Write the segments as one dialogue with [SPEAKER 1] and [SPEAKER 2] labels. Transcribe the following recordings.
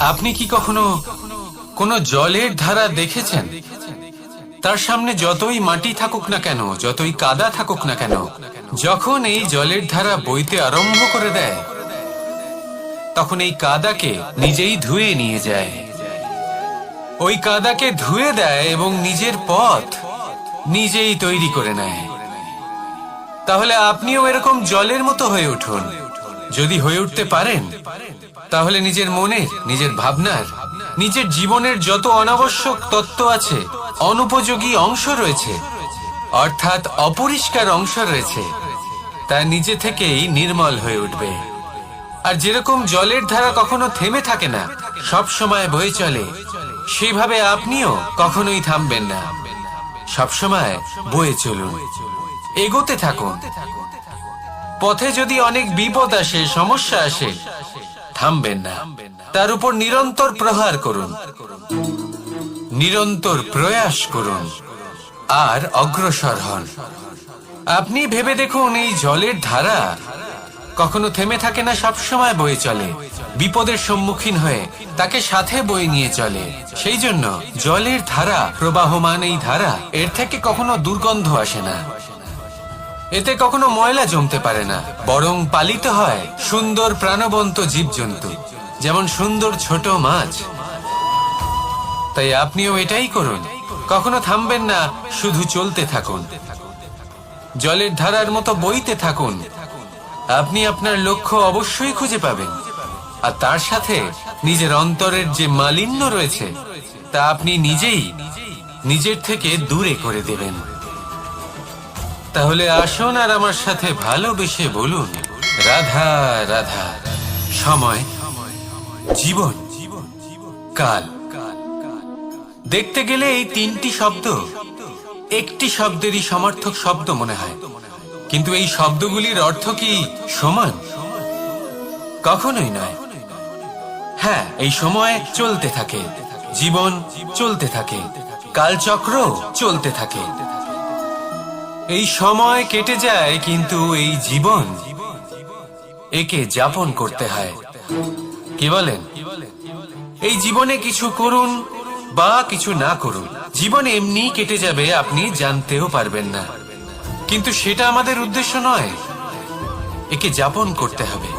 [SPEAKER 1] আপনি কি কখনো কোনো জলের ধারা দেখেছেন? তার সামনে যতই মাটি থাকুক না কেন, যতই কাদা থাকুক না কেন, যখন এই জলের ধারা বইতে আরম্ভ করে দেয়, তখন এই কাদাকে নিজেই ধুয়ে নিয়ে যায়। ওই কাদাকে ধুয়ে দেয় এবং নিজের পথ নিজেই তৈরি করে নেয়। তাহলে আপনিও এরকম জলের মতো হয়ে উঠুন। যদি হয়ে উঠতে পারেন, তাহলে নিজের মনের, নিজের ভাবনার, নিজের জীবনের যত অনাবশ্যক তত্ত্ব আছে, অনুপযোগী অংশ রয়েছে, অর্থাৎ অপরিষ্কার অংশ রয়েছে, তা নিজে থেকেই নির্মল হয়ে উঠবে। আর যেরকম জলের ধারা কখনো থেমে থাকে না, সব সময় বয়ে চলে, সেইভাবে আপনিও কখনোই থামবেন না। সবসময় বয়ে চলুন, এগোতে থাকুন। পথে যদি অনেক বিপদ আসে, সমস্যা আসে, থামবেন না, তার উপর নিরন্তর প্রহার করুন, নিরন্তর প্রয়াস করুন আর অগ্রসর হন। আপনি ভেবে দেখুন, এই জলের ধারা কখনো থেমে থাকে না, সবসময় বয়ে চলে, বিপদের সম্মুখীন হয়ে তাকে সাথে বয়ে নিয়ে চলে। সেই জন্য জলের ধারা, প্রবাহমান এই ধারা, এর থেকে কখনো দুর্গন্ধ আসে না, এতে কখনো ময়লা জমতে পারে না, বরং পালিত হয় সুন্দর প্রাণবন্ত জীবজন্তু, যেমন সুন্দর ছোট মাছ। তাই আপনিও এটাই করুন, কখনো থামবেন না, শুধু চলতে থাকুন, জলের ধারার মতো বইতে থাকুন। আপনি আপনার লক্ষ্য অবশ্যই খুঁজে পাবেন, আর তার সাথে নিজের অন্তরের যে মালিন্য রয়েছে, তা আপনি নিজেই নিজের থেকে দূরে করে দেবেন। তাহলে আসুন আর আমার সাথে ভালোবেসে বলুন, রাধা রাধা। সময়, জীবন, কাল। দেখতে গেলে এই তিনটি শব্দ একটি শব্দেরই সমার্থক শব্দ মনে হয়, কিন্তু এই শব্দগুলির অর্থ কি সমান? কখনোই নয়। হ্যাঁ, এই সময় চলতে থাকে, জীবন চলতে থাকে, কালচক্র চলতে থাকে। এই সময় কেটে যায়, কিন্তু এই জীবন, একে যাপন করতে হয়। কি বলেন? এই জীবনে কিছু করুন বা কিছু না করুন, জীবন এমনি কেটে যাবে, আপনি জানতেও পারবেন না। কিন্তু সেটা আমাদের উদ্দেশ্য নয়, একে যাপন করতে হবে।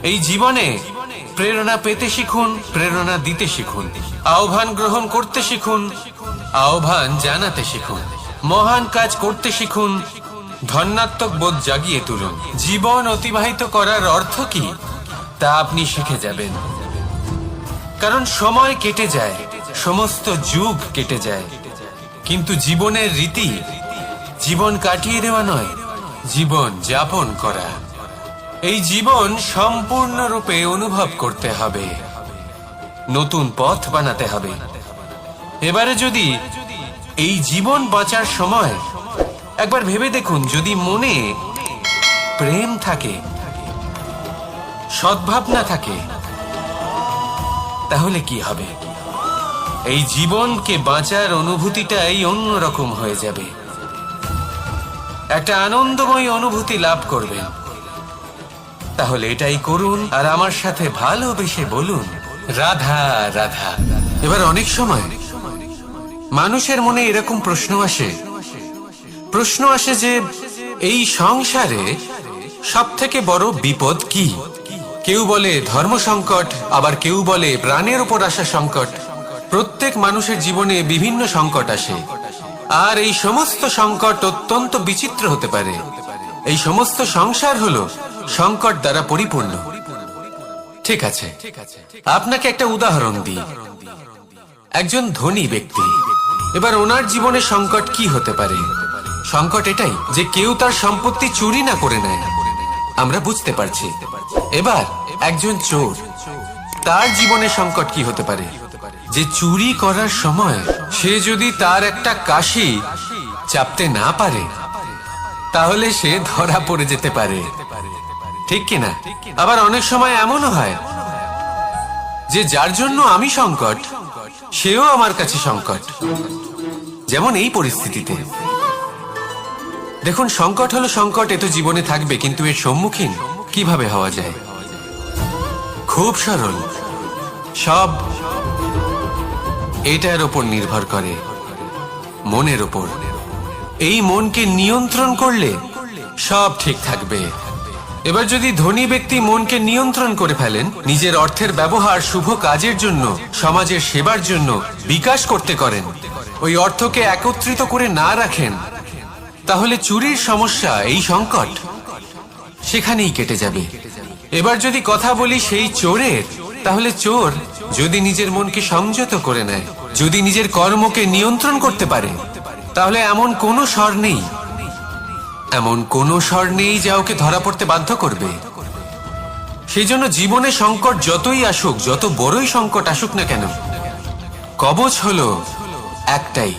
[SPEAKER 1] এই জীবনে প্রেরণা পেতে শিখুন, প্রেরণা দিতে শিখুন, আহ্বান গ্রহণ করতে শিখুন, আহ্বান জানাতে শিখুন, মহান কাজ করতে শিখুন, ধন্যাত্মক বোধ জাগিয়ে তুলুন। জীবন অতিবাহিত করার অর্থ কি, তা আপনি শিখে যাবেন। কারণ সময় কেটে যায়, সমস্ত যুগ কেটে যায়, কিন্তু জীবনের রীতি জীবন কাটিয়ে দেওয়া নয়, জীবন যাপন করা। এই জীবন সম্পূর্ণরূপে অনুভব করতে হবে, নতুন পথ বানাতে হবে। এবারে যদি এই জীবন বাঁচার সময় একবার ভেবে দেখুন, যদি মনে প্রেম থাকে, সদ্ভাবনা থাকে, তাহলে কি হবে? এই জীবনকে বাঁচার অনুভূতিটাই অন্যরকম হয়ে যাবে, একটা আনন্দময় অনুভূতি লাভ করবেন। তাহলে এটাই করুন আর আমার সাথে ভালোবেসে বলুন, রাধা রাধা। এবার অনেক সময় মানুষের মনে এরকম প্রশ্ন আসে যে এই সংসারে সব থেকে বড় বিপদ কি? কেউ বলে ধর্ম সংকট, আবার কেউ বলে প্রাণের উপর আসা সংকট। প্রত্যেক মানুষের জীবনে বিভিন্ন সংকট আসে, আর এই সমস্ত সংকট অত্যন্ত বিচিত্র হতে পারে। এই সমস্ত সংসার হলো সংকট দ্বারা পরিপূর্ণ। ঠিক আছে, আপনাকে একটা উদাহরণ দিই। একজন ধনী ব্যক্তি, এবার ওনার জীবনে সংকট কি হতে পারে? সংকট এটাই যে কেউ তার সম্পত্তি চুরি না করে নেয়, আমরা বুঝতে পারছি। এবার একজন চোর, তার জীবনে সংকট কি হতে পারে? যে চুরি করার সময় সে যদি তার একটা কাশি চাপতে না পারে, তাহলে সে ধরা পড়ে যেতে পারে, ঠিক কিনা? আবার অনেক সময় এমনও হয় যে যার জন্য আমি সংকট, সেও আমার কাছে সংকট। যেমন এই পরিস্থিতিতে দেখুন, সংকট হলো সংকট, এ তো জীবনে থাকবে, কিন্তু এর সম্মুখীন কিভাবে হওয়া যায়? খুব সরল। সব এটার ওপর নির্ভর করে, মনের ওপর। এই মনকে নিয়ন্ত্রণ করলে সব ঠিক থাকবে। এবার যদি ধনী ব্যক্তি মনকে নিয়ন্ত্রণ করে ফেলেন, নিজের অর্থের ব্যবহার শুভ কাজের জন্য, সমাজের সেবার জন্য বিকাশ করতে করেন, ওই অর্থকে একত্রিত করে না রাখেন, তাহলে চুরির সমস্যা, এই সংকট সেখানেই কেটে যাবে। এবার যদি কথা বলি সেই চোরের, তাহলে চোর যদি নিজের মনকে সংযত করে নেয়, যদি নিজের কর্মকে নিয়ন্ত্রণ করতে পারে, তাহলে এমন কোনো স্বর নেই, এমন কোনো স্বর নেই যা ওকে ধরা পড়তে বাধ্য করবে। সেই জন্য জীবনে সংকট যতই আসুক, যত বড়ই সংকট আসুক না কেন, কবচ হলো একটাই,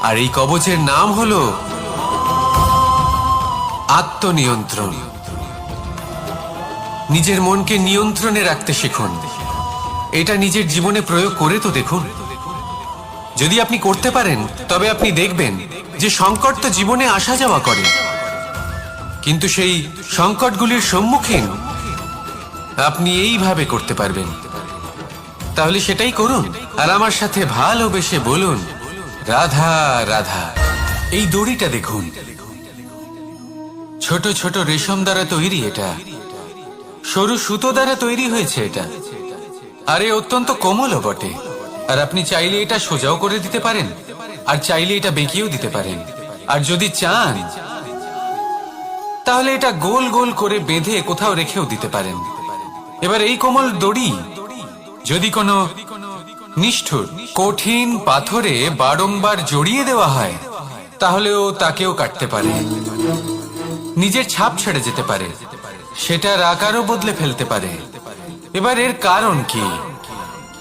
[SPEAKER 1] আর এই কবচের নাম হলো আত্মনিয়ন্ত্রণ। নিজের মনকে নিয়ন্ত্রণে রাখতে শিখুন। এটা নিজের জীবনে প্রয়োগ করে তো দেখুন। যদি আপনি করতে পারেন, তবে আপনি দেখবেন যে সংকট তো জীবনে আসা যাওয়া করে, কিন্তু সেই সংকটগুলির সম্মুখীন আপনি এইভাবে করতে পারবেন। তাহলে সেটাই করুন, আর আমার সাথে ভালোবেসে বলুন, রাধা রাধা। এই দড়িটা দেখুন, ছোট ছোট রেশম দ্বারা তৈরি, এটা সরু সুতো দ্বারা তৈরি হয়েছে এটা, আর এ অত্যন্ত কোমলও বটে। আর আপনি চাইলে এটা সোজাও করে দিতে পারেন, আর চাইলে এটা বেঁকিয়েও দিতে পারেন, আর যদি চান তাহলে এটা গোল গোল করে বেঁধে কোথাও রেখেও দিতে পারেন। এবার এই কোমল দড়ি যদি কোনো নিষ্ঠুর কঠিন পাথরে বারংবার জড়িয়ে দেওয়া হয়, তাহলেও তাকেও কাটতে পারে, নিজের ছাপ ছেড়ে যেতে পারে, সেটার আকারও বদলে ফেলতে পারে। এবার এর কারণ কি?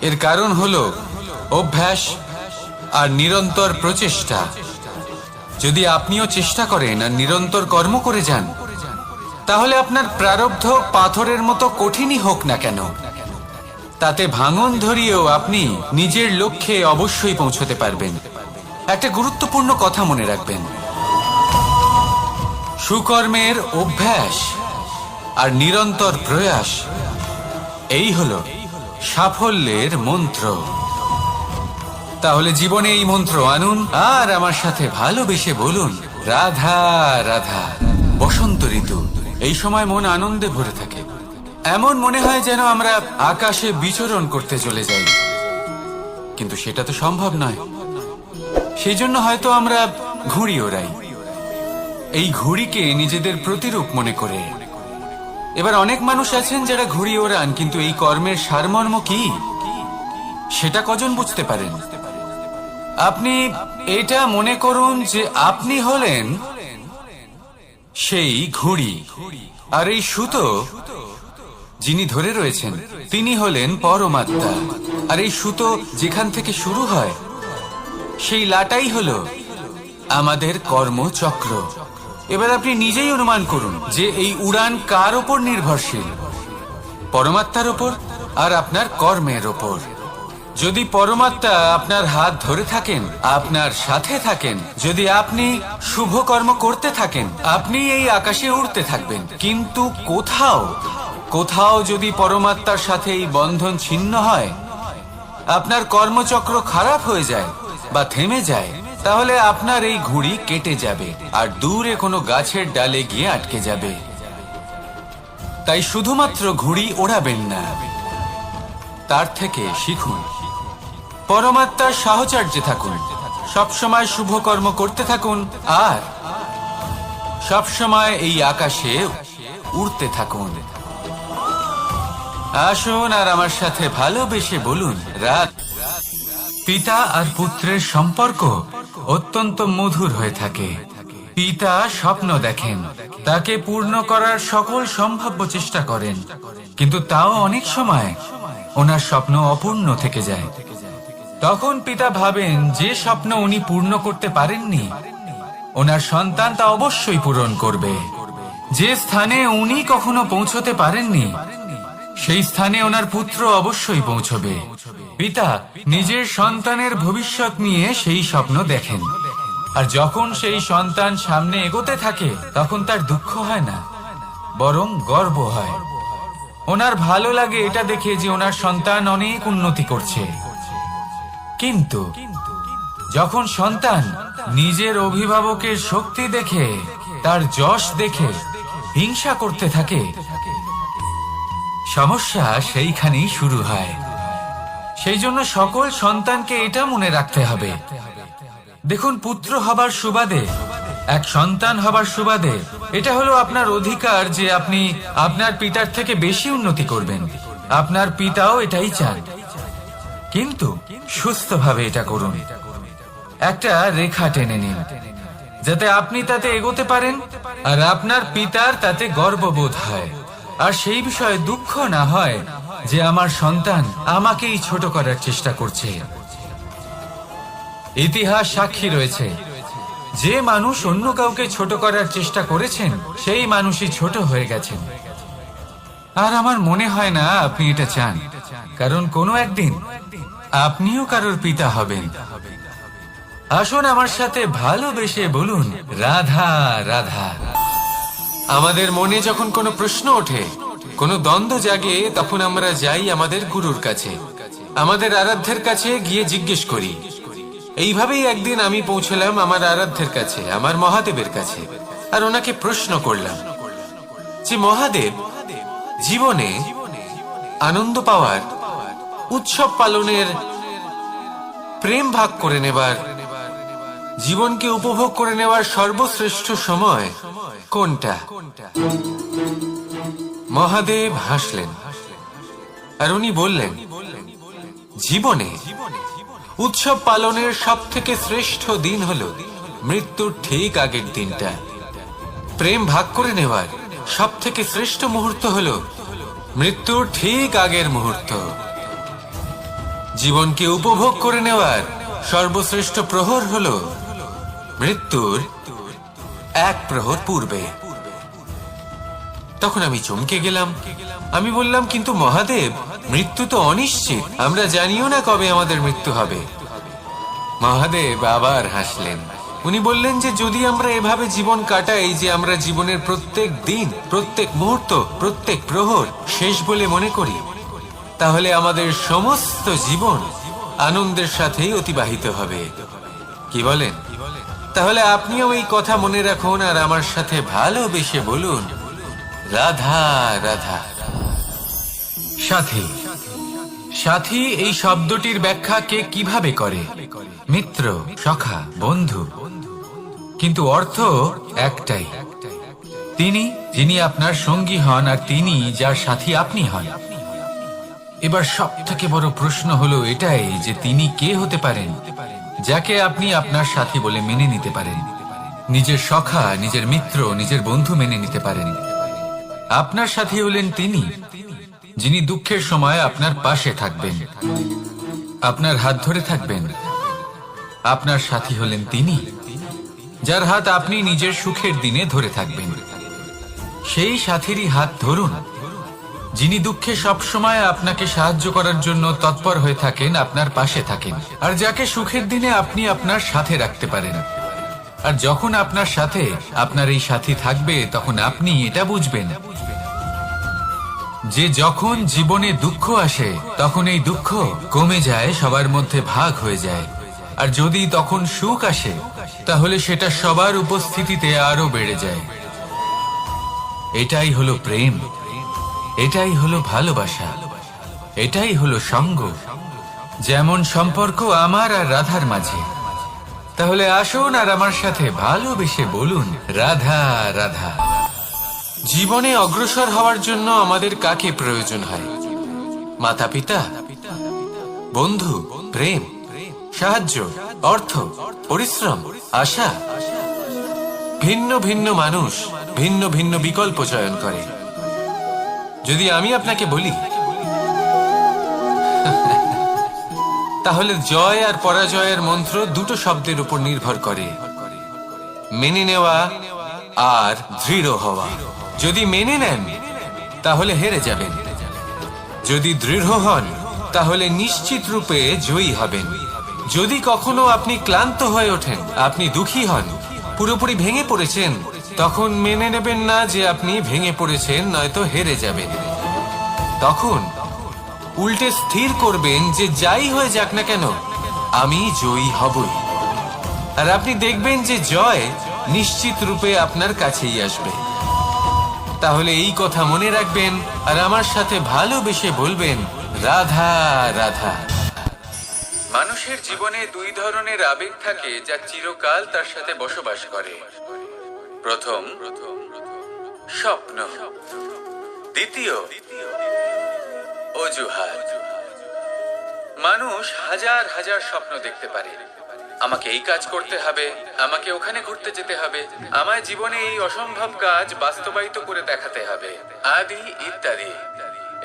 [SPEAKER 1] এর কারণ হলো অভ্যাস আর নিরন্তর প্রচেষ্টা। যদি আপনিও চেষ্টা করেন আর নিরন্তর কর্ম করে যান, তাহলে আপনার প্রারব্ধ পাথরের মতো কঠিনই হোক না কেন, তাতে ভাঙন ধরিয়েও আপনি নিজের লক্ষ্যে অবশ্যই পৌঁছতে পারবেন। একটা গুরুত্বপূর্ণ কথা মনে রাখবেন, সুকর্মের অভ্যাস আর নিরন্তর প্রয়াস, এই হলো সাফল্যের মন্ত্র। তাহলে জীবনে এই মন্ত্র আনুন, আর আমার সাথে ভালোবেসে বলুন, রাধা রাধা। বসন্ত ঋতু, এই সময় মন আনন্দে ভরে থাকে, এমন মনে হয় যেন আমরা আকাশে বিচরণ করতে চলে যাই, কিন্তু সেটা তো সম্ভব নয়। সেই জন্য হয়তো আমরা ঘুড়ি ওড়াই, এই ঘুড়িকে নিজেদের প্রতিরূপ মনে করে। এবার অনেক মানুষ আছেন যারা ঘুড়ি ওড়ান, কিন্তু এই কর্মের সারমর্ম কি সেটা কজন বুঝতে পারেন? আপনি এটা মনে করুন যে আপনি হলেন সেই ঘুড়ি, আর এই সুতো যিনি ধরে রয়েছেন তিনি হলেন পরমাত্মা, আর এই সুতো যেখান থেকে শুরু হয় সেই লাটাই হলো আমাদের কর্মচক্র। এবার আপনি নিজেই অনুমান করুন যে এই উড়ান কার ওপর নির্ভরশীল, পরমাত্মার ওপর আর আপনার কর্মের ওপর। যদি পরমাত্মা আপনার হাত ধরে থাকেন, আপনার সাথে থাকেন, যদি আপনি শুভ কর্ম করতে থাকেন, আপনি এই আকাশে উড়তে থাকবেন। কিন্তু কোথাও কোথাও যদি পরমাত্মার সাথে এই বন্ধন ছিন্ন হয়, আপনার কর্মচক্র খারাপ হয়ে যায় বা থেমে যায়, তাহলে আপনার এই ঘুড়ি কেটে যাবে আর দূরে কোনো গাছের ডালে গিয়ে আটকে যাবে। তাই শুধুমাত্র ঘুড়ি ওড়াবেন না, তার থেকে শিখুন, পরমাত্মার সাহচর্যে থাকুন, সবসময় শুভ কর্ম করতে থাকুন, আর সবসময় এই আকাশে উড়তে থাকুন। আসুন আর আমার সাথে ভালোবেসে বলুন, রাত। পিতা আর পুত্রের সম্পর্ক অত্যন্ত মধুর হয়ে থাকে। পিতা স্বপ্ন দেখেন, তাকে পূর্ণ করার সকল সম্ভাব্য চেষ্টা করেন, কিন্তু তাও অনেক সময় ওনার স্বপ্ন অপূর্ণ থেকে যায়। তখন পিতা ভাবেন যে স্বপ্ন উনি পূর্ণ করতে পারেননি, ওনার সন্তান তা অবশ্যই পূরণ করবে। যে স্থানে উনি কখনো পৌঁছতে পারেননি, সেই স্থানে ওনার পুত্র অবশ্যই পৌঁছবে। পিতা নিজের সন্তানের ভবিষ্যৎ নিয়ে সেই স্বপ্ন দেখেন, আর যখন সেই সন্তান সামনে এগোতে থাকে, তখন তার দুঃখ হয় না, বরং গর্ব হয়। ওনার ভালো লাগে এটা দেখে যে ওনার সন্তান অনেক উন্নতি করছে। কিন্তু যখন সন্তান নিজের অভিভাবকের শক্তি দেখে, তার যশ দেখে হিংসা করতে থাকে, সমস্যা সেইখানেই শুরু হয়। সেই জন্য সকল সন্তানকে এটা মনে রাখতে হবে, দেখুন, পুত্র হবার সুবাদে, এক সন্তান হবার সুবাদে এটা হলো আপনার অধিকার যে আপনি আপনার পিতার থেকে বেশি উন্নতি করবেন। আপনার পিতাও এটাই চান, কিন্তু সুস্থভাবে এটা করুন। একটা রেখা টেনে নিন যাতে আপনি তাতে এগোতে পারেন আর আপনার পিতার তাতে গর্ববোধ হয়, আর সেই বিষয়ে দুঃখ না হয় যে আমার সন্তান আমাকেই ছোট করার চেষ্টা করছে। ইতিহাস সাক্ষী রয়েছে, যে মানুষ অন্য কাউকে ছোট করার চেষ্টা করেছেন সেই মানুষই ছোট হয়ে গেছেন। আর আমার মনে হয় না আপনি এটা চান, কারণ কোনো একদিন আপনিও কারোর পিতা হবেন। আসুন আমার সাথে ভালোবেসে বলুন, রাধা রাধা। আমাদের মনে যখন কোনো প্রশ্ন ওঠে, কোনো দ্বন্দ্ব জাগে, তখন আমরা যাই আমাদের গুরুর কাছে, আমাদের আরাধ্যের কাছে গিয়ে জিজ্ঞেস করি। এইভাবেই একদিন আমি পৌঁছলাম আমার আরাধ্যের কাছে, আমার মহাদেবের কাছে, আর ওনাকে প্রশ্ন করলাম যে মহাদেব, জীবনে আনন্দ পাওয়ার, উৎসব পালনের, প্রেম ভাগ করে নেবার, জীবনকে উপভোগ করে নেওয়ার সর্বশ্রেষ্ঠ সময় কোনটা? মহাদেব হাসলেন আর উনি বললেন, জীবনে উৎসব পালনের সব থেকে শ্রেষ্ঠ দিন হলো মৃত্যুর ঠিক আগের দিনটা। প্রেম ভাগ করে নেওয়ার সব থেকে শ্রেষ্ঠ মুহূর্ত হলো মৃত্যুর ঠিক আগের মুহূর্ত। জীবনকে উপভোগ করে নেওয়ার সর্বশ্রেষ্ঠ প্রহর হলো মৃত্যুর এক প্রহর পূর্বে। তখন আমি চমকে গেলাম। আমি বললাম, কিন্তু মহাদেব, মৃত্যু তো অনিশ্চিত, আমরা জানিও না কবে আমাদের মৃত্যু হবে। মহাদেব আবার হাসলেন। উনি বললেন যে যদি আমরা এভাবে জীবন কাটাই যে আমরা জীবনের প্রত্যেক দিন, প্রত্যেক মুহূর্ত, প্রত্যেক প্রহর শেষ বলে মনে করি, তাহলে আমাদের সমস্ত জীবন আনন্দের সাথেই অতিবাহিত হবে। কি বলেন? তাহলে আপনিও এই কথা মনে রাখুন আর আমার সাথে ভালোবেসে বলুন, রাধা রাধা। সাথী, সাথী এই শব্দটির ব্যাখ্যা কে কিভাবে করে? মিত্র, সখা, বন্ধু, কিন্তু অর্থ একটাই। তিনি যিনি আপনার সঙ্গী হন আর তিনি যার সাথী আপনি হন। এবার সব থেকে বড় প্রশ্ন হলো এটাই যে তিনি কে হতে পারেন যাকে আপনি আপনার সাথী বলে মেনে নিতে পারেন, নিজের সখা, নিজের মিত্র, নিজের বন্ধু মেনে নিতে পারেন। আপনার সাথী হলেন তিনি যিনি দুঃখের সময় আপনার পাশে থাকবেন, আপনার হাত ধরে থাকবেন। আপনার সাথী হলেন তিনি যার হাত আপনি নিজের সুখের দিনে ধরে থাকবেন। সেই সাথীরই হাত ধরুন যিনি দুঃখে সবসময় আপনাকে সাহায্য করার জন্য তৎপর হয়ে থাকেন, আপনার পাশে থাকেন, আর যাকে সুখের দিনে আপনি আপনার সাথে রাখতে পারেন। আর যখন আপনার সাথে আপনার এই সাথী থাকবে, তখন আপনি এটা বুঝবেন যে যখন জীবনে দুঃখ আসে তখন এই দুঃখ কমে যায়, সবার মধ্যে ভাগ হয়ে যায়। আর যদি তখন সুখ আসে তাহলে সেটা সবার উপস্থিতিতে আরো বেড়ে যায়। এটাই হলো প্রেম, এটাই হলো ভালোবাসা, এটাই হলো সঙ্গ, যেমন সম্পর্ক আমার আর রাধার মাঝে। তাহলে আসুন আর আমার সাথে ভালোবেসে বলুন, রাধা রাধা। জীবনে অগ্রসর হওয়ার জন্য আমাদের কাকে প্রয়োজন হয়? মাতা পিতা, বন্ধু, প্রেম, সাহায্য, অর্থ, পরিশ্রম, আশা। ভিন্ন ভিন্ন মানুষ ভিন্ন ভিন্ন বিকল্প চয়ন করে। যদি আমি আপনাকে বলি তাহলে জয় আর পরাজয়ের মন্ত্র দুটো শব্দের উপর নির্ভর করে, মেনে নেওয়া আর দৃঢ় হওয়া। যদি মেনে নেন তাহলে হেরে যাবেন, যদি দৃঢ় হন তাহলে নিশ্চিত রূপে জয়ী হবেন। যদি কখনো আপনি ক্লান্ত হয়ে ওঠেন, আপনি দুঃখী হন, পুরোপুরি ভেঙে পড়েছেন, তখন মেনে নেবেন না যে আপনি ভেঙে পড়েছেন, নয়তো হেরে যাবেন। তখন উল্টে স্থির করবেন যে যাই হয়ে যাক না কেন আমি জয়ী হবই। আর আপনি দেখবেন যে জয় নিশ্চিত রূপে আপনার কাছেই আসবে। তাহলে এই কথা মনে রাখবেন আর আমার সাথে ভালোবেসে বলবেন, রাধা রাধা। মানুষের জীবনে দুই ধরনের আবেগ থাকে যা চিরকাল তার সাথে বসবাস করে। প্রথম স্বপ্ন, দ্বিতীয় অজুহাত। মানুষ হাজার হাজার স্বপ্ন দেখতে পারে। আমাকে এই কাজ করতে হবে, আমাকে ওখানে ঘুরতে যেতে হবে, আমার জীবনে এই অসম্ভব কাজ বাস্তবায়িত করে দেখাতে হবে, আদি ইত্যাদি।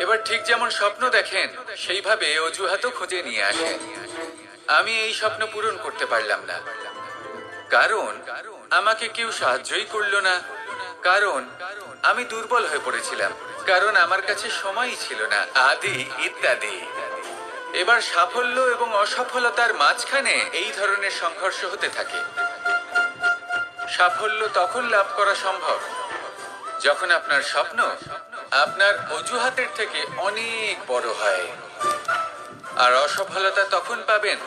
[SPEAKER 1] এবার ঠিক যেমন স্বপ্ন দেখেন সেইভাবে অজুহাতও খুঁজে নিয়ে আসেন। আমি এই স্বপ্ন পূরণ করতে পারলাম না, কারণ আমাকে কেউ সাহায্যই করলো না, কারণ আমি দুর্বল হয়ে পড়েছিলাম, কারণ আমার কাছে সময়ই ছিল না, আদি ইত্যাদি। এবার সাফল্য এবং অসফলতার মাঝখানে এই ধরনের সংঘর্ষ হতে থাকে। সাফল্য তখন লাভ করা সম্ভব যখন আপনার স্বপ্ন আপনার অজুহাতের থেকে অনেক বড় হয়, আর অসফলতা তখন পাবেন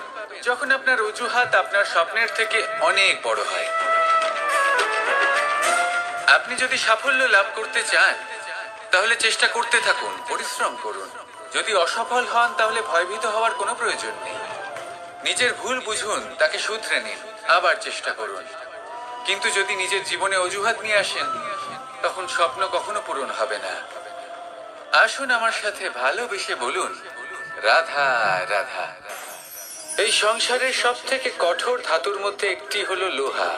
[SPEAKER 1] যখন আপনার অজুহাত আপনার স্বপ্নের থেকে অনেক বড় হয়। আপনি যদি সাফল্য লাভ করতে চান তাহলে চেষ্টা করতে থাকুন, পরিশ্রম করুন। যদি অসফল হন তাহলে ভয়ভীত হওয়ার কোনো প্রয়োজন নেই। নিজের ভুল বুঝুন, তাকে শুধরে নিন, আবার চেষ্টা করুন। কিন্তু যদি নিজের জীবনে অজুহাত নিয়ে আসেন তখন স্বপ্ন কখনো পূরণ হবে না। আসুন আমার সাথে ভালোবেসে বলুন, রাধা রাধা। এই সংসারের সব থেকে কঠোর ধাতুর মধ্যে একটি হলো লোহা।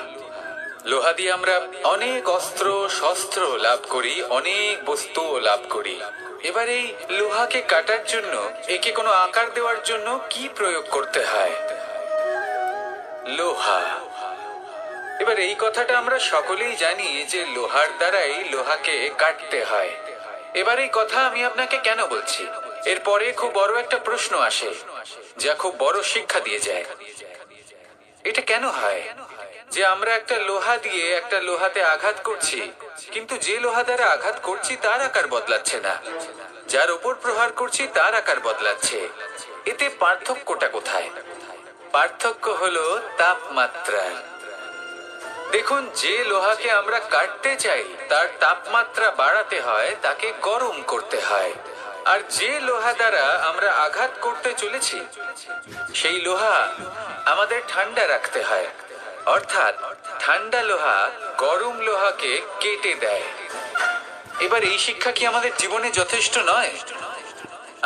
[SPEAKER 1] লোহা দিয়ে আমরা অনেক অস্ত্র শস্ত্র লাভ করি, অনেক বস্তুও লাভ করি। এবার এই লোহাকে কাটার জন্য, একে কোনো আকার দেওয়ার জন্য কি প্রয়োগ করতে হয়? লোহা। এবার এই কথাটা আমরা সকলেই জানি যে লোহার দ্বারাই লোহাকে কাটতে হয়। এবার এই কথা আমি আপনাকে কেন বলছি? এরপরে খুব বড় একটা প্রশ্ন আসে যা খুব বড় শিক্ষা দিয়ে যায়। এটা কেন হয় যে আমরা একটা লোহা দিয়ে একটা লোহাতে আঘাত করছি, কিন্তু যে লোহা দ্বারা আঘাত করছি তার আকার বদলাচ্ছে না, যার উপর প্রহার করছি তার আকার বদলাচ্ছে? এতে পার্থক্যটা কোথায়? পার্থক্য হলো তাপমাত্রা। দেখুন, যে লোহাকে আমরা কাটতে চাই তার তাপমাত্রা বাড়াতে হয়, তাকে গরম করতে হয়। আর যে লোহা দ্বারা আমরা আঘাত করতে চলেছি সেই লোহা আমাদের ঠান্ডা রাখতে হয়। অর্থাৎ ঠান্ডা লোহা গরম লোহাকে কেটে দেয়। এবার এই শিক্ষা কি আমাদের জীবনে যথেষ্ট নয়?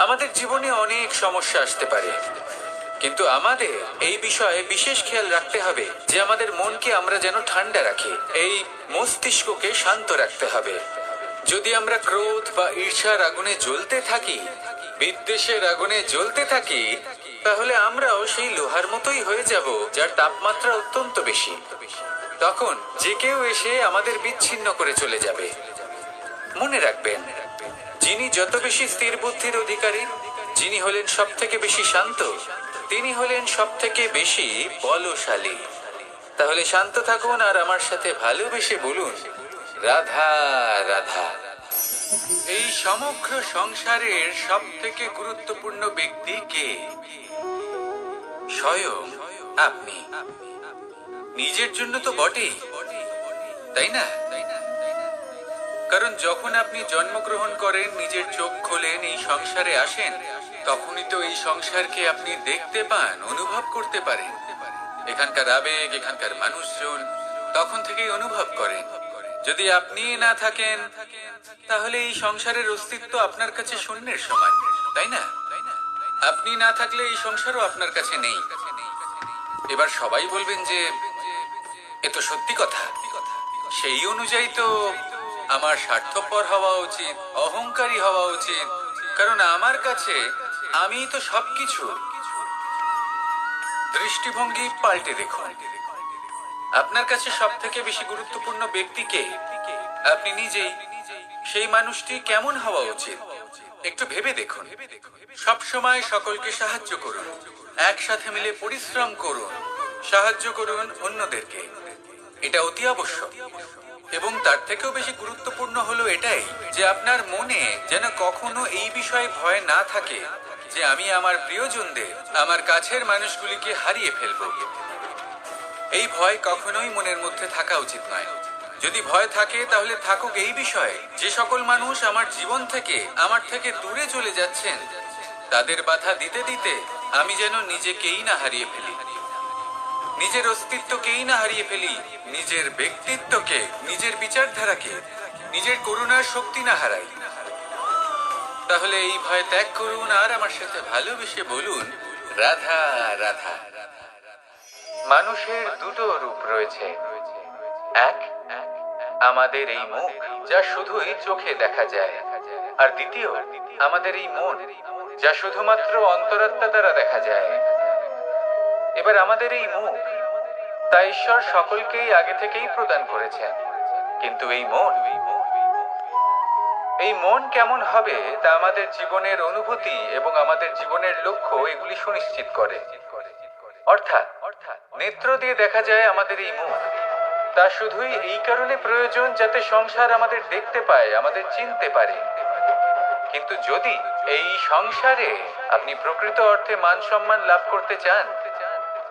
[SPEAKER 1] আমাদের জীবনে অনেক সমস্যা আসতে পারে, কিন্তু আমাদের এই বিষয়ে বিশেষ খেয়াল রাখতে হবে যে আমাদের মনকে আমরা যেন ঠান্ডা রাখি, এই মস্তিষ্ককে শান্ত রাখতে হবে। যদি আমরা ক্রোধ বা ঈর্ষার আগুনে জ্বলতে থাকি, বিদ্বেষের আগুনে জ্বলতে থাকি, তাহলে আমরাও সেই লোহার মতোই হয়ে যাব যার তাপমাত্রা অত্যন্ত বেশি। তখন যে কেউ এসে আমাদের বিচ্ছিন্ন করে চলে যাবে। মনে রাখবেন, যিনি যত বেশি স্থির বুদ্ধির অধিকারী, যিনি হলেন সব থেকে বেশি শান্ত, তিনি হলেন সব থেকে বেশি বলশালী। তাহলে শান্ত থাকুন আর আমার সাথে ভালোবেসে বলুন, রাধা রাধা। এই সমগ্র সংসারের সব থেকে গুরুত্বপূর্ণ ব্যক্তি কে? স্বয়ং আপনি। নিজের জন্য তো বটেই, তাই না? কারণ যখন আপনি জন্মগ্রহণ করেন, নিজের চোখ খোলেন, এই সংসারে আসেন, তখনই তো এই সংসারকে আপনি দেখতে পান, অনুভব করতে পারেন। এখানকার আবেগ, এখানকার মানুষজন তখন থেকেই অনুভব করেন। যদি আপনি না থাকেন তাহলে এই সংসারের অস্তিত্ব আপনার কাছে শূন্যের সমান, তাই না? আপনি না থাকলে এই সংসারও আপনার কাছে নেই। এবার সবাই বলবেন যে এ তো সত্যি কথা। সেই অনুযায়ী তো আমার স্বার্থপর হওয়া উচিত, অহংকারী হওয়া উচিত, কারণ আমার কাছে আমি তো সবকিছু। দৃষ্টিভঙ্গি পাল্টে দেখুন। আপনার কাছে সব থেকে বেশি গুরুত্বপূর্ণ ব্যক্তি কে? আপনি নিজেই। সেই মানুষটি কেমন হওয়া উচিত একটু ভেবে দেখুন। সব সময় সকলকে সাহায্য করুন, একসাথে মিলে পরিশ্রম করুন, সাহায্য করুন অন্যদেরকে। এটা অতি আবশ্যক। এবং তার থেকেও বেশি গুরুত্বপূর্ণ হলো এটাই যে আপনার মনে যেন কখনো এই বিষয়ে ভয় না থাকে যে আমি আমার প্রিয়জনদের, আমার কাছের মানুষগুলিকে হারিয়ে ফেলবো। এই ভয় কখনোই মনের মধ্যে থাকা উচিত নয়। যদি ভয় থাকে তাহলে থাকুক এই বিষয়ে যে সকল মানুষ আমার জীবন থেকে, আমার থেকে দূরে চলে যাচ্ছেন, তাদের বাধা দিতে দিতে আমি যেন নিজেকেই না হারিয়ে ফেলি, নিজের অস্তিত্বকেই না হারিয়ে ফেলি, নিজের ব্যক্তিত্বকে, নিজের বিচারধারাকে, নিজের করুণার শক্তি না হারাই। তাহলে এই ভয় ত্যাগ করুন আর আমার সাথে ভালোবেসে বলুন, রাধা রাধা। মানুষের দুটো রূপ রয়েছে। এক, আমাদের এই মুখ যা শুধুই চোখে দেখা যায়, আর দ্বিতীয় আমাদের এই মন যা শুধুমাত্র অন্তরাত্মা দ্বারা দেখা যায়। এবার আমাদের এই মুখ তা ঈশ্বর সকলকেই আগে থেকেই প্রদান করেছেন, কিন্তু এই মন কেমন হবে তা আমাদের জীবনের অনুভূতি এবং আমাদের জীবনের লক্ষ্য এগুলি সুনিশ্চিত করে। অর্থাৎ নেত্র দিয়ে দেখা যায় আমাদের এই মুখ, তা শুধুই এই কারণে প্রয়োজন যাতে সংসার আমাদের দেখতে পায়, আমাদের চিনতে পারে। কিন্তু যদি এই সংসারে আপনি প্রকৃত অর্থে মান সম্মান লাভ করতে চান,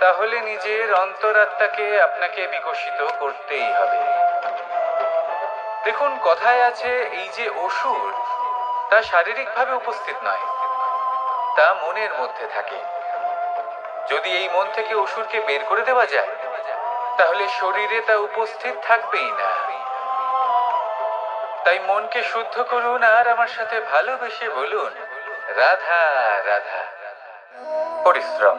[SPEAKER 1] তাহলে নিজের অন্তরাত্মাকে আপনাকে বিকশিত করতেই হবে। দেখুন, কথায় আছে এই যে অসুর, তা শারীরিকভাবে উপস্থিত নয়, তা মনের মধ্যে থাকে। যদি এই মন থেকে অসুরকে বের করে দেওয়া যায়, তাহলে শরীরে তা উপস্থিত থাকবেই না। তাই মনকে শুদ্ধ করুন আর আমার সাথে ভালোবেসে বলুন, রাধা রাধা। পরিশ্রম,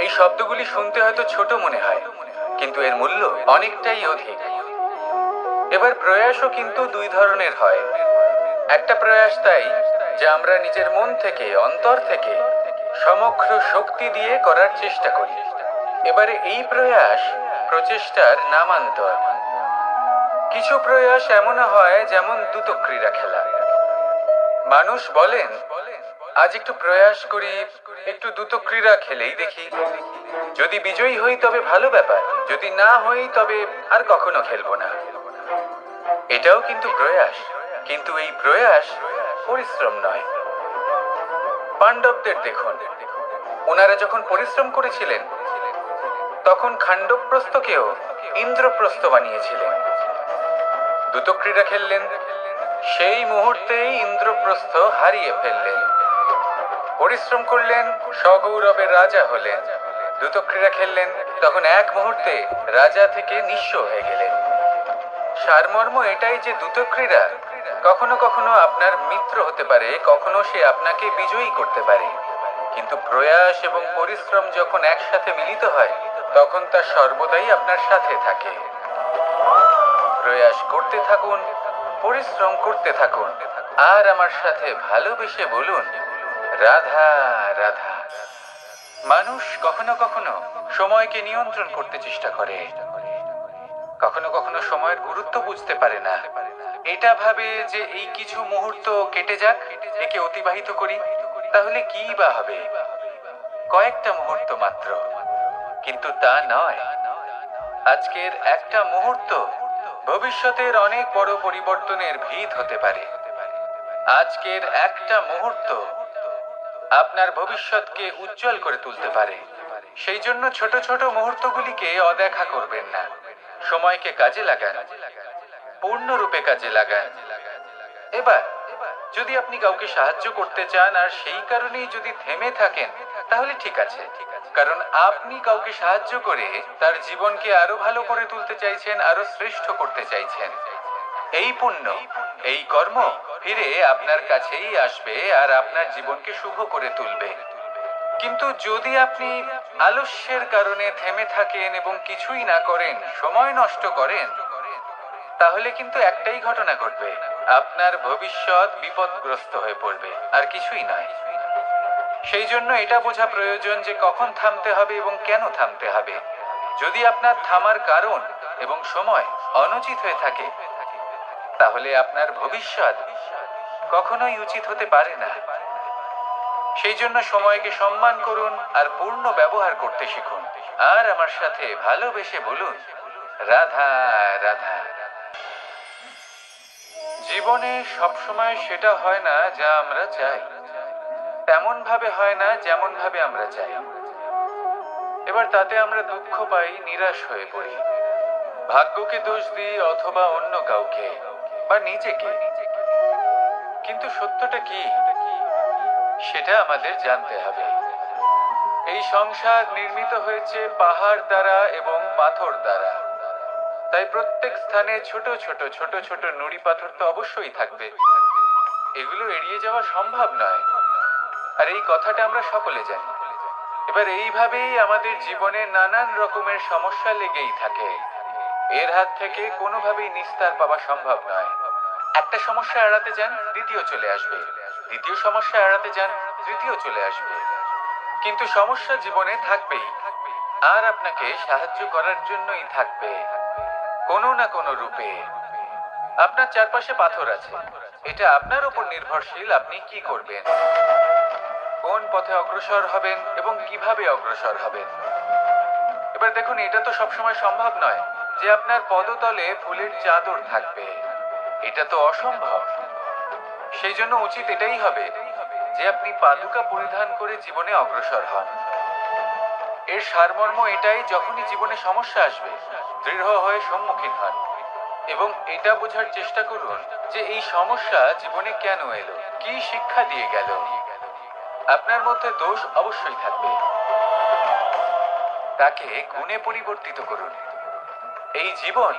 [SPEAKER 1] এই শব্দগুলি শুনতে হয়তো ছোট মনে হয়, কিন্তু এর মূল্য অনেকটাই অধিক। এবার প্রয়াসও কিন্তু দুই ধরনের হয়। একটা প্রয়াস তাই যা আমরা নিজের মন থেকে, অন্তর থেকে সমগ্র শক্তি দিয়ে করার চেষ্টা করি। এবারে এই প্রয়াস প্রচেষ্টার নামান্তর। কিছু প্রয়াস এমনও হয় যেমন দ্রুতক্রীড়া খেলা। মানুষ বলেন, আজ একটু প্রয়াস করি, একটু দ্রুতক্রীড়া খেলেই দেখি, যদি বিজয়ী হই তবে ভালো ব্যাপার, যদি না হই তবে আর কখনো খেলবো না। এটাও কিন্তু প্রয়াস, কিন্তু এই প্রয়াস পরিশ্রম নয়। পাণ্ডবদের দেখুন, ওনারা যখন পরিশ্রম করেছিলেন তখন খাণ্ডবপ্রস্থকেও ইন্দ্রপ্রস্থ বানিয়েছিলেন। দ্রুতক্রীড়া খেললেন, সেই মুহূর্তেই ইন্দ্রপ্রস্থ হারিয়ে ফেললেন। পরিশ্রম করলেন, সগৌরবের রাজা হলেন। দ্রুতক্রীড়া খেললেন, তখন এক মুহূর্তে রাজা থেকে নিঃস্ব হয়ে গেলেন। সারমর্ম এটাই যে দ্রুতক্রীড়া কখনো কখনো আপনার মিত্র হতে পারে, কখনো সে আপনাকে বিজয়ী করতে পারে, কিন্তু প্রয়াস এবং পরিশ্রম যখন একসাথে মিলিত হয় তখন তা সর্বদাই আপনার সাথে থাকে। প্রয়াস করতে থাকুন, পরিশ্রম করতে থাকুন, আর আমার সাথে ভালোবেসে বলুন, রাধা রাধা। মানুষ কখনো কখনো সময়কে নিয়ন্ত্রণ করতে চেষ্টা করে, কখনো কখনো সময়ের গুরুত্ব বুঝতে পারে না। এটা ভাবে যে এই কিছু মুহূর্ত কেটে যাক, একে অতিবাহিত করি, তাহলে কি বা হবে, কয়েকটা মুহূর্ত মাত্র। কিন্তু তা নয়। আজকের একটা মুহূর্ত ভবিষ্যতের অনেক বড় পরিবর্তনের ভিত হতে পারে। আজকের একটা মুহূর্ত আপনার ভবিষ্যৎকে উজ্জ্বল করে তুলতে পারে। সেই জন্য ছোট ছোট মুহূর্তগুলিকে অদেখা করবেন না। সময়কে কাজে লাগান, পূর্ণরূপে কাজে লাগান। এবার যদি আপনি কাউকে সাহায্য করতে চান আর সেই কারণেই যদি থেমে থাকেন, তাহলে ঠিক আছে, কারণ আপনি কাউকে সাহায্য করে তার জীবনকে আরো ভালো করে তুলতে চাইছেন, আরো শ্রেষ্ঠ করতে চাইছেন। এই পুণ্য, এই কর্ম ফিরে আপনার কাছেই আসবে আর আপনার জীবনকে শুভ করে তুলবে। কিন্তু যদি আপনি আলস্যের কারণে থেমে থাকেন এবং কিছুই না করেন, সময় নষ্ট করেন, তাহলে কিন্তু একটাই ঘটনা ঘটবে, আপনার ভবিষ্যৎ বিপদগ্রস্ত হয়ে পড়বে, আর কিছুই নয়। সেই জন্য এটা বোঝা প্রয়োজন যে কখন থামতে হবে এবং কেন থামতে হবে। যদি আপনার থামার কারণ এবং সময় অনুচিত হয়ে থাকে, তাহলে আপনার ভবিষ্যৎ কখনোই উচিত হতে পারে না। সেই জন্য সময়কে সম্মান করুন আর পূর্ণ ব্যবহার করতে শিখুন। আর আমার সাথে ভালোবেসে বলুন, রাধা রাধা। জীবনে সবসময় সেটা হয় না যা আমরা চাই, তেমন ভাবে হয় না যেমন ভাবে আমরা চাই। এবার তাতে আমরা দুঃখ পাই, নিরাশ হয়ে পড়ি, ভাগ্যকে দোষ দিই অথবা অন্য কাউকে বা নিজেকে। কিন্তু সত্যটা কি সেটা আমাদের জানতে হবে। এই সংসার নির্মিত হয়েছে পাহাড় দ্বারা এবং পাথর দ্বারা, তাই প্রত্যেক স্থানে ছোট ছোট ছোট ছোট নুড়ি পাথর তো অবশ্যই থাকবে। এগুলো এড়িয়ে যাওয়া সম্ভব নয়, আর এই কথাটা আমরা সকলে জানি। এবার এইভাবেই আমাদের জীবনে নানান রকমের সমস্যা লেগেই থাকে। এর হাত থেকে কোনোভাবেই নিস্তার পাওয়া সম্ভব নয়। একটা সমস্যা এড়াতে যান, দ্বিতীয় চলে আসবে, দ্বিতীয় সমস্যা এড়াতে যান, তৃতীয় চলে আসবে। কিন্তু সমস্যা জীবনে থাকবেই, আর আপনাকে সাহায্য করার জন্যই থাকবে কোনো না কোনো রূপে। আপনার চারপাশে পাথর আছে, এটা আপনার উপর নির্ভরশীল আপনি কি করবেন, কোন পথে অগ্রসর হবেন এবং কিভাবে অগ্রসর হবেন। এবার দেখুন, এটা তো সবসময় সম্ভব নয় যে আপনার পদতলে ফুলের চাদর থাকবে, এটা তো অসম্ভব। সেই জন্য উচিত এটাই হবে যে আপনি পাদুকা পরিধান করে জীবনে অগ্রসর হন। এর সারমর্ম এটাই, যখনই জীবনে সমস্যা আসবে দৃঢ় হয়ে সম্মুখীন হন এবং এটা বোঝার চেষ্টা করুন যে এই সমস্যা জীবনে কেন এলো, কি শিক্ষা দিয়ে গেল। আপনার মধ্যে দোষ অবশ্যই থাকবে, তাকে গুণে পরিবর্তিত করুন। এই জীবন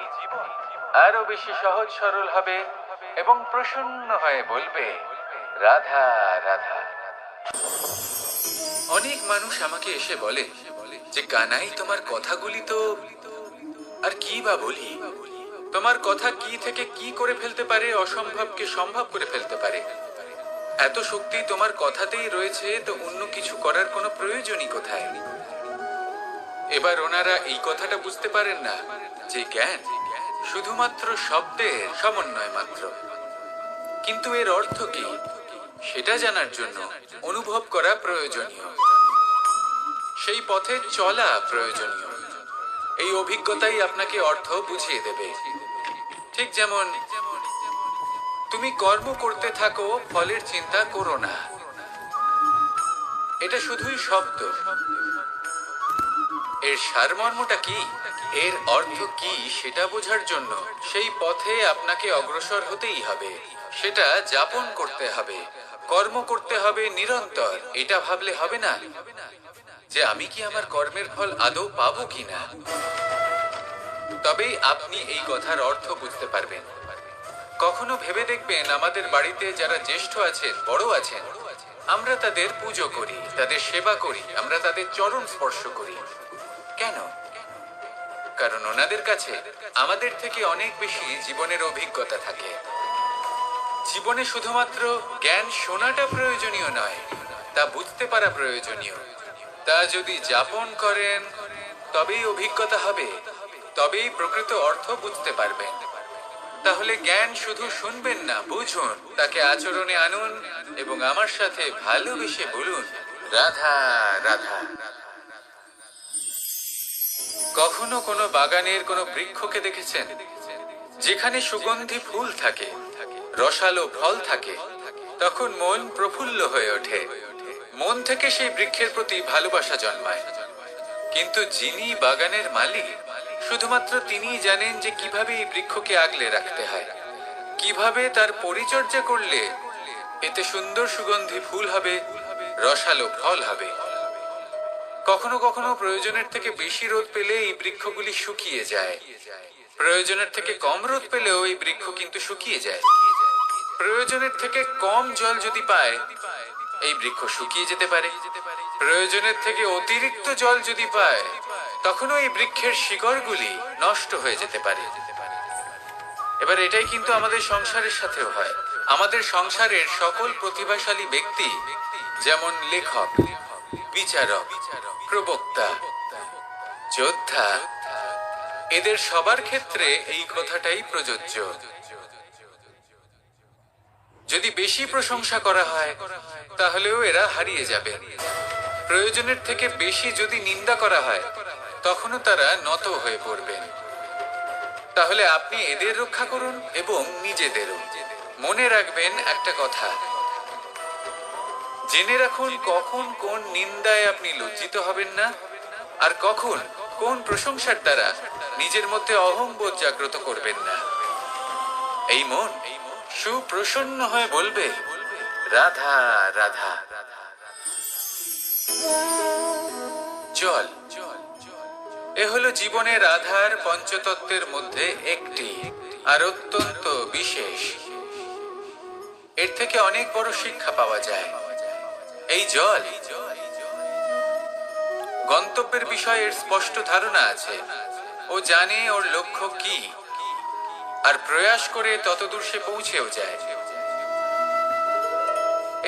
[SPEAKER 1] আরো বেশি সহজ সরল হবে এবং প্রসন্ন হয়ে বলবে, রাধা রাধা। অনেক মানুষ আমাকে এসে বলে যে কানাই, তোমার কথাগুলি তো আর কি বা বলি, তোমার কথা কি থেকে কি করে ফেলতে পারে, অসম্ভবকে সম্ভব করে ফেলতে পারে। এত শক্তি তোমার কথাতেই রয়েছে, তো অন্য কিছু করার কোনো প্রয়োজনই কোথায়? এবার ওনারা এই কথাটা বুঝতে পারেন না যে জ্ঞান শুধুমাত্র শব্দের সমন্বয় মাত্র। কিন্তু এর অর্থ কি সেটা জানার জন্য অনুভব করা প্রয়োজনীয়, সেই পথে চলা প্রয়োজনীয়। এই অভিজ্ঞতাই আপনাকে অর্থ বুঝিয়ে দেবে। ঠিক যেমন তুমি কর্ম করতে থাকো, ফলের চিন্তা করো না, এটা শুধুই শব্দ। এর সারমর্মটা কি, এর অর্থ কি সেটা বোঝার জন্য সেই পথে আপনাকে অগ্রসর হতেই হবে, সেটা যাপন করতে হবে, কর্ম করতে হবে নিরন্তর। এটা ভাবলে হবে না যে আমি কি আমার কর্মের ফল আদৌ পাবো কিনা, তবেই আপনি এই কথার অর্থ বুঝতে পারবেন। কখনো ভেবে দেখবেন, আমাদের বাড়িতে যারা জ্যেষ্ঠ আছেন, বড় আছেন, আমরা তাদের পুজো করি, তাদের সেবা করি, আমরা তাদের চরণ স্পর্শ করি। কেন? কারণ ওনাদের কাছে আমাদের থেকে অনেক বেশি জীবনের অভিজ্ঞতা থাকে। জীবনে শুধুমাত্র জ্ঞান শোনাটা প্রয়োজনীয় নয়, তা বুঝতে পারা প্রয়োজনীয়। তা যদি যাপন করেন তবেই অভিজ্ঞতা হবে, তবেই প্রকৃত অর্থ বুঝতে পারবেন। তাহলে জ্ঞান শুধু শুনবেন না, বুঝুন, তাকে আচরণে আনুন এবং আমার সাথে ভালোবেসে বলুন, রাধা রাধা। কখনো কোনো বাগানের কোনো বৃক্ষকে দেখেছেন যেখানে সুগন্ধি ফুল থাকে, রসালো ফল থাকে? তখন মন প্রফুল্ল হয়ে ওঠে, মন থেকে সেই বৃক্ষের প্রতি ভালোবাসা জন্মায়। কিন্তু যিনি বাগানের মালিক, শুধুমাত্র তিনিই জানেন যে কিভাবে এই বৃক্ষকে আগলে রাখতে হয়, কিভাবে তার পরিচর্যা করলে এতে সুন্দর সুগন্ধি ফুল হবে, রসালো ফল হবে। কখনো কখনো প্রয়োজনের থেকে বেশি রোদ পেলে এই বৃক্ষগুলি শুকিয়ে যায়, প্রয়োজনের থেকে কম রোদ পেলেও এই বৃক্ষ কিন্তু শুকিয়ে যায়। প্রয়োজনের থেকে কম জল যদি পায়, এই বৃক্ষ শুকিয়ে যেতে পারে। প্রয়োজনের থেকে অতিরিক্ত জল যদি পায়, তখনও এই বৃক্ষের শিকড়গুলি নষ্ট হয়ে যেতে পারে। এবার এটাই কিন্তু আমাদের সংসারের সাথেও হয়। আমাদের সংসারের সকল প্রতিভাশালী ব্যক্তি, যেমন লেখক, বিচারক, প্রবক্তা, যোদ্ধা, এদের সবার ক্ষেত্রে এই কথাটাই প্রযোজ্য। যদি বেশি প্রশংসা করা হয় তাহলেও এরা হারিয়ে যাবে। প্রয়োজনের থেকে বেশি যদি নিন্দা করা হয় তখনও তারা নত হয়ে পড়বেন। তাহলে আপনি এদের রক্ষা করুন এবং নিজেদেরও। মনে রাখবেন একটা কথা, জেনে রাখুন কখন কোন নিন্দায় আপনি লজ্জিত হবেন না, আর কখন কোন প্রশংসার দ্বারা নিজের মধ্যে অহংবোধ জাগ্রত করবেন না। এই মন সুপ্রসন্ন হয়ে বলবে, রাধা রাধা। জল এ হলো জীবনের রাধার পঞ্চতত্ত্বের মধ্যে একটি, আর অত্যন্ত বিশেষ। এর থেকে অনেক বড় শিক্ষা পাওয়া যায়। এই জল গন্তব্যের বিষয়ে এর স্পষ্ট ধারণা আছে। ও জানে ওর লক্ষ্য কি, আর প্রয়াস করে ততদূর সে পৌঁছেও যায়।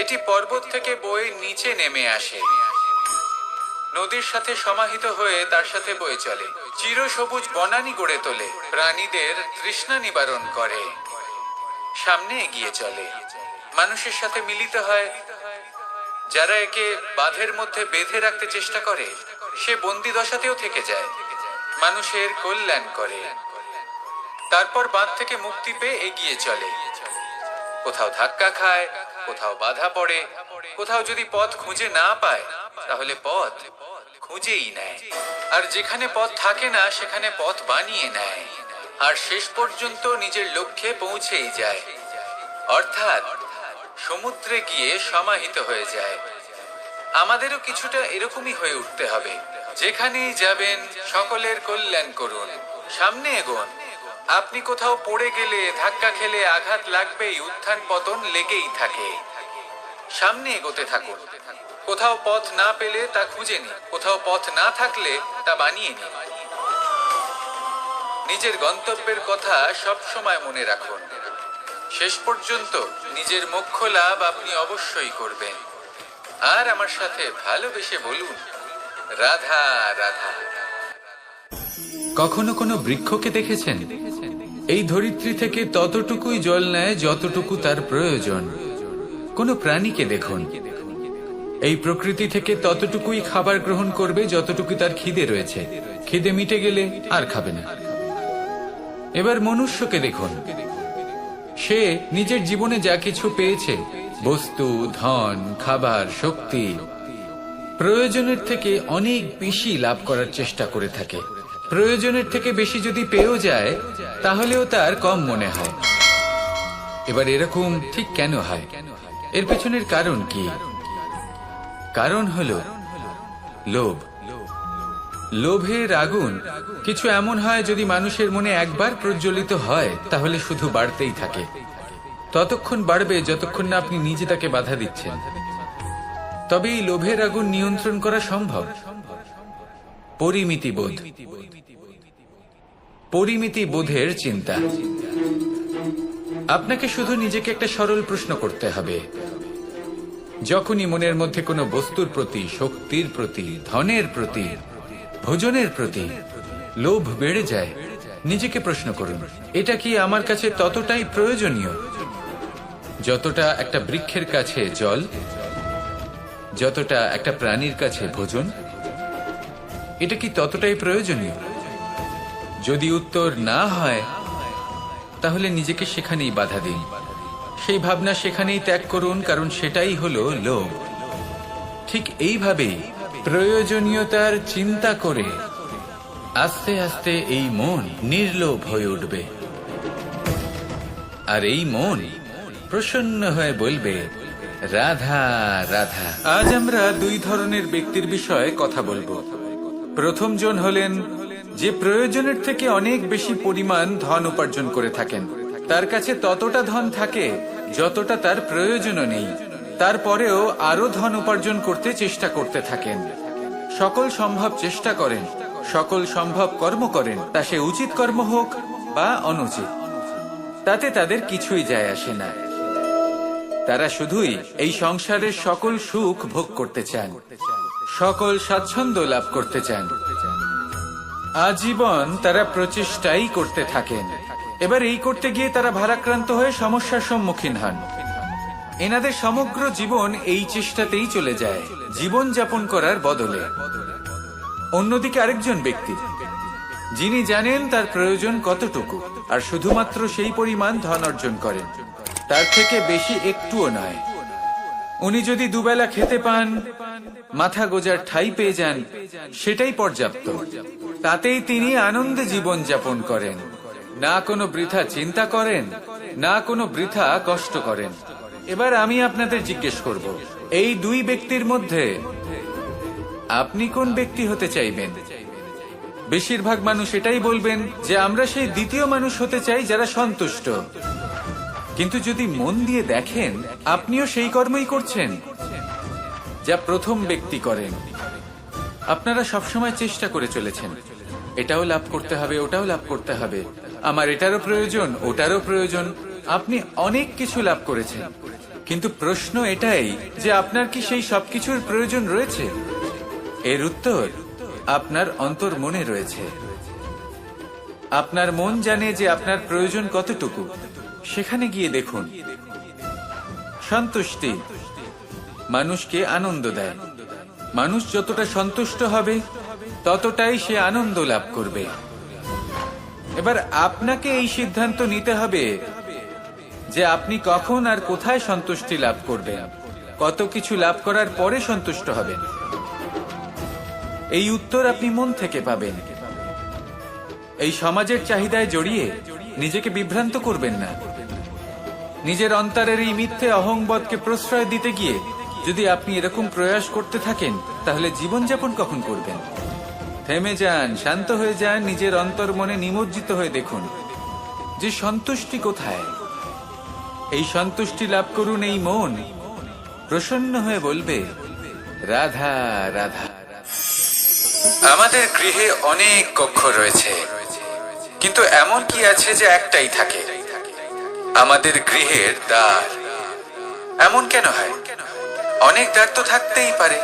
[SPEAKER 1] এটি পর্বত থেকে বয়ে নিচে নেমে আসে, নদীর সাথে সমাহিত হয়ে তার সাথে বয়ে চলে, চিরসবুজ বনানী গড়ে তোলে, প্রাণীদের তৃষ্ণা নিবারণ করে, সামনে এগিয়ে চলে, মানুষের সাথে মিলিত হয়। যারা একে বাঁধের মধ্যে বেঁধে রাখতে চেষ্টা করে, সে বন্দি দশাতেও থেকে যায়, মানুষের কল্যাণ করে। তারপর বাঁধ থেকে মুক্তি পেয়ে এগিয়ে চলে, কোথাও ধাক্কা খায়, কোথাও বাধা পড়ে, কোথাও যদি পথ খুঁজে না পায় তাহলে পথ খুঁজেই নেয়, আর যেখানে পথ থাকে না সেখানে পথ বানিয়ে নেয়, আর শেষ পর্যন্ত নিজের লক্ষ্যে পৌঁছেই যায়, অর্থাৎ সমুদ্রে গিয়ে সমাহিত হয়ে যায়। আমাদেরও কিছুটা এরকমই হয়ে উঠতে হবে। যেখানেই যাবেন সকলের কল্যাণ করুন, সামনে এগোন। আপনি কোথাও পড়ে গেলে, ধাক্কা খেলে আঘাত লাগবেই, উত্থান পতন লেগেই থাকে। সামনে এগোতে থাকুন। কোথাও পথ না পেলে তা খুঁজে নিন, কোথাও পথ না থাকলে তা বানিয়ে নিন। নিজের গন্তব্যের কথা সব সময় মনে রাখুন। শেষ পর্যন্ত নিজের মোক্ষ লাভ আপনি অবশ্যই করবেন। আর আমার সাথে ভালোবেসে বলুন, রাধা রাধা। কখনো কোনো বৃক্ষকে দেখেছেন? এই ধরিত্রী থেকে ততটুকুই জল নেয় যতটুকু তার প্রয়োজন। কোনো প্রাণীকে দেখুন, এই প্রকৃতি থেকে ততটুকুই খাবার গ্রহণ করবে যতটুকু তার খিদে রয়েছে। খিদে মিটে গেলে আর খাবে না। এবার মনুষ্যকে দেখুন, সে নিজের জীবনে যা কিছু পেয়েছে, বস্তু, ধন, খাবার, শক্তি, প্রয়োজনের থেকে অনেক বেশি লাভ করার চেষ্টা করে থাকে। প্রয়োজনের থেকে বেশি যদি পেয়েও যায় তাহলেও তার কম মনে হয়। এবার এরকম ঠিক কেন হয়? এর পেছনের কারণ কি? কারণ হলো লোভ। লোভের আগুন কিছু এমন হয়, যদি মানুষের মনে একবার প্রজ্বলিত হয় তাহলে শুধু বাড়তেই থাকে। ততক্ষণ বাড়বে যতক্ষণ না আপনি নিজে তাকে বাধা দিচ্ছেন। তবে এই লোভের আগুন নিয়ন্ত্রণ করা সম্ভব। পরিমিতিবোধ, পরিমিতিবোধের চিন্তা। আপনাকে শুধু নিজেকে একটা সরল প্রশ্ন করতে হবে। যখনই মনের মধ্যে কোনো বস্তুর প্রতি, শক্তির প্রতি, ধনের প্রতি, ভোজনের প্রতি লোভ বেড়ে যায়, নিজেকে প্রশ্ন করুন, এটা কি আমার কাছে ততটাই প্রয়োজনীয় যতটা একটা বৃক্ষের কাছে জল, যতটা একটা প্রাণীর কাছে ভোজন? এটা কি ততটাই প্রয়োজনীয়? যদি উত্তর না হয় তাহলে নিজেকে সেখানেই বাধা দিন, সেই ভাবনা সেখানেই ত্যাগ করুন, কারণ সেটাই হলো লোভ। ঠিক এইভাবেই প্রয়োজনীয়তার চিন্তা করে আস্তে আস্তে এই মন নির্লোভ হয়ে উঠবে, আর এই মন প্রসন্ন হয়ে বলবে, রাধা রাধা। আজ আমরা দুই ধরনের ব্যক্তির বিষয়ে কথা বলবো। প্রথম জন হলেন যে প্রয়োজনের থেকে অনেক বেশি পরিমাণ ধন উপার্জন করে থাকেন। তার কাছে ততটা ধন থাকে যতটা তার প্রয়োজনও নেই, তারপরেও আরো ধন উপার্জন করতে চেষ্টা করতে থাকেন। সকল সম্ভব চেষ্টা করেন, সকল সম্ভব কর্ম করেন, তা সে উচিত কর্ম হোক বা অনুচিত, তাতে তাদের কিছুই যায় আসে না। তারা শুধুই এই সংসারের সকল সুখ ভোগ করতে চান, সকল স্বাচ্ছন্দ্য লাভ করতে চান। আজীবন তারা প্রচেষ্টাই করতে থাকেন। এবার এই করতে গিয়ে তারা ভারাক্রান্ত হয়ে সমস্যার সম্মুখীন হন। এনাদের সমগ্র জীবন এই চেষ্টাতেই চলে যায়, জীবন যাপন করার বদলে। অন্যদিকে আরেকজন ব্যক্তি, যিনি জানেন তার প্রয়োজন কতটুকু, আর শুধুমাত্র সেই পরিমাণ ধন অর্জন করেন।
[SPEAKER 2] তার থেকে বেশি একটুও নয়। উনি যদি দুবেলা খেতে পান, মাথা গোজার ঠাঁই পেয়ে যান, সেটাই পর্যাপ্ত। তাতেই তিনি আনন্দে জীবন যাপন করেন, না কোনো বৃথা চিন্তা করেন, না কোনো বৃথা কষ্ট করেন। এবার আমি আপনাদের জিজ্ঞেস করব, এই দুই ব্যক্তির মধ্যে আপনি কোন ব্যক্তি হতে চাইবেন? বেশিরভাগ মানুষ এটাই বলবেন যে আমরা সেই দ্বিতীয় মানুষ হতে চাই যারা সন্তুষ্ট। কিন্তু যদি মন দিয়ে দেখেন, আপনিও সেই কর্মই করছেন যা প্রথম ব্যক্তি করেন। আপনারা সবসময় চেষ্টা করে চলেছেন, এটাও লাভ করতে হবে, ওটাও লাভ করতে হবে, আমার এটারও প্রয়োজন, ওটারও প্রয়োজন। আপনি অনেক কিছু লাভ করেছেন, কিন্তু প্রশ্ন এটাই যে আপনার কি সেই সবকিছুর প্রয়োজন রয়েছে? এর উত্তর আপনার অন্তর মনে রয়েছে। আপনার মন জানে যে আপনার প্রয়োজন কতটুকু। সেখানে গিয়ে দেখুন। সন্তুষ্টি মানুষকে আনন্দ দেয়। মানুষ যতটা সন্তুষ্ট হবে, ততটাই সে আনন্দ লাভ করবে। এবার আপনাকে এই সিদ্ধান্ত নিতে হবে যে আপনি কখন আর কোথায় সন্তুষ্টি লাভ করবেন, কত কিছু লাভ করার পরে সন্তুষ্ট হবেন। এই উত্তর আপনি মন থেকে পাবেন। এই সমাজের চাহিদায় জড়িয়ে নিজেকে বিভ্রান্ত করবেন না। নিজের অন্তরের এই মিথ্যে অহংবোধকে প্রশ্রয় দিতে গিয়ে যদি আপনি এরকম প্রয়াস করতে থাকেন, তাহলে জীবনযাপন কখন করবেন? থেমে যান, শান্ত হয়ে যান, নিজের অন্তর মনে নিমজ্জিত হয়ে দেখুন যে সন্তুষ্টি কোথায়। এই সন্তুষ্টি লাভ করুন। এই মন প্রসন্ন হয়ে বলবে, রাধা রাধা। আমাদের গৃহে অনেক কক্ষ রয়েছে, কিন্তু এমন কি আছে যে একটাই থাকে? আমাদের গৃহের দ্বার। এমন কেন হয়? অনেক দ্বার তো থাকতেই পারে।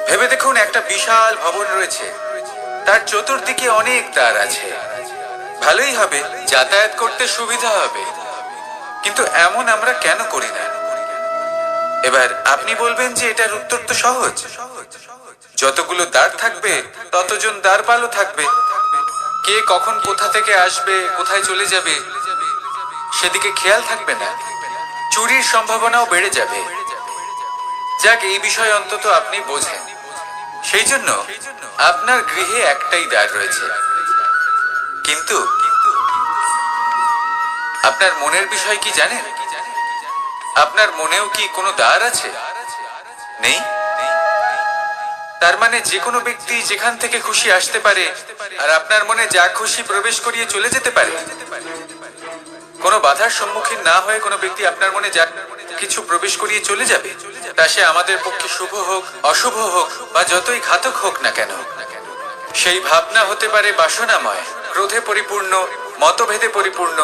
[SPEAKER 2] ভেবে দেখুন, একটা বিশাল ভবন রয়েছে, তার চতুর্দিকে অনেক দ্বার আছে। ভালোই হবে, যাতায়াত করতে সুবিধা হবে, কিন্তু এমন আমরা কেন করি না? এবার আপনি বলবেন যে এটার উত্তর তো সহজ। যতগুলো দ্বার থাকবে, ততজন দ্বারপালও থাকবে। কে কখন কোথা থেকে আসবে, কোথায় চলে যাবে, সেদিকে খেয়াল থাকবে না। চুরির সম্ভাবনাও বেড়ে যাবে। যাক, এই বিষয় অন্তত আপনি বোঝেন। সেই জন্য আপনার গৃহে একটাই দ্বার রয়েছে। কিন্তু আপনার মনের বিষয় কি জানেন? আপনার মনেও কি কোনো দ্বার আছে? নেই। তার মানে যে কোনো ব্যক্তি যেখান থেকে খুশি আসতে পারে, আর আপনার মনে যা খুশি প্রবেশ করিয়ে চলে যেতে পারে। কোনো বাধার সম্মুখীন না হয়ে কোনো ব্যক্তি আপনার মনে যা কিছু প্রবেশ করিয়ে চলে যাবে, তা সে আমাদের পক্ষে শুভ হোক, অশুভ হোক, বা যতই ঘাতক হোক না কেন। সেই ভাবনা হতে পারে বাসনাময়, ক্রোধে পরিপূর্ণ, মতভেদে পরিপূর্ণ,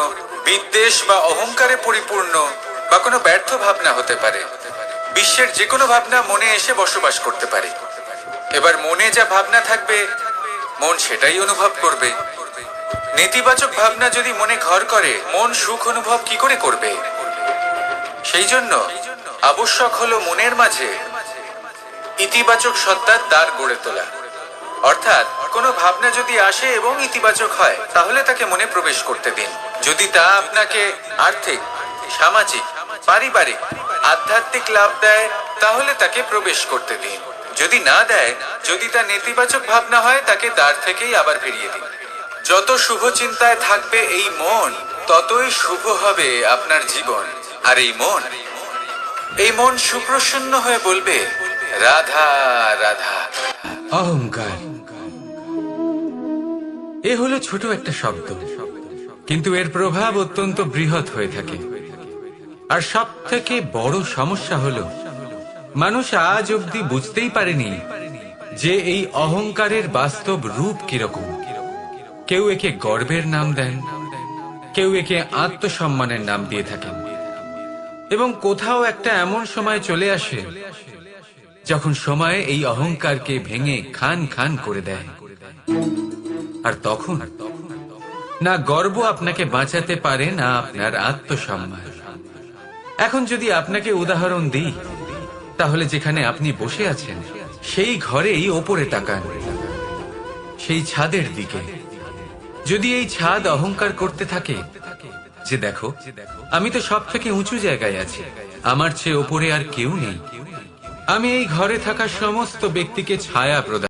[SPEAKER 2] বিদ্বেষ বা অহংকারে পরিপূর্ণ, বা কোনো ব্যর্থ ভাবনা হতে পারে। বিশ্বের যে কোনো ভাবনা মনে এসে বসবাস করতে পারে। এবার মনে যা ভাবনা থাকবে, মন সেটাই অনুভব করবে। নেতিবাচক ভাবনা যদি মনে ঘর করে, মন সুখ অনুভব কি করে করবে? সেই জন্য আবশ্যক হলো মনের মাঝে ইতিবাচক সত্তার দ্বার গড়ে তোলা। অর্থাৎ কোনো ভাবনা যদি আসে এবং ইতিবাচক হয়, তাহলে তাকে মনে প্রবেশ করতে দিন। যদি তা আপনাকে আর্থিক, সামাজিক, পারিবারিক, আধ্যাত্মিক লাভ দেয়, তাহলে তাকে প্রবেশ করতে দিন। যদি না দেয়, যদি তা নেতিবাচক ভাবনা হয়, তাকে দ্বার থেকেই আবার ফিরিয়ে দিন। যত শুভ চিন্তায় থাকবে এই মন, ততই শুভ হবে আপনার জীবন। আর এই মন সুপ্রসন্ন হয়ে বলবে, রাধা রাধা। অহংকার এ হলো ছোট একটা শব্দ, কিন্তু এর প্রভাব অত্যন্ত বৃহৎ হয়ে থাকে। আর সব থেকে বড় সমস্যা হলো, মানুষ আজ অব্দি বুঝতেই পারেনি যে এই অহংকারের বাস্তব রূপ কিরকম। কেউ একে গর্বের নাম দেন, কেউ একে আত্মসম্মানের নাম দিয়ে থাকেন। এবং কোথাও একটা এমন সময় চলে আসে যখন সময় এই অহংকারকে ভেঙে খান খান করে দেয়। আর তখন না গর্ব আপনাকে বাঁচাতে পারে, না আপনার আত্মসম্মান। এখন যদি আপনাকে উদাহরণ দিই, তাহলে যেখানে আপনি বসে আছেন, সেই ঘরেই ওপরে তাকান, সেই ছাদের দিকে। যদি এই ছাদ অহংকার করতে থাকে,
[SPEAKER 1] যে দেখো, আমি তো সব থেকে উঁচু জায়গায় আছি, আমার চেয়ে ওপরে আর কেউ নেই। আমি এই ঘরে থাকা সমস্ত ব্যক্তিকে ছায়া প্রদান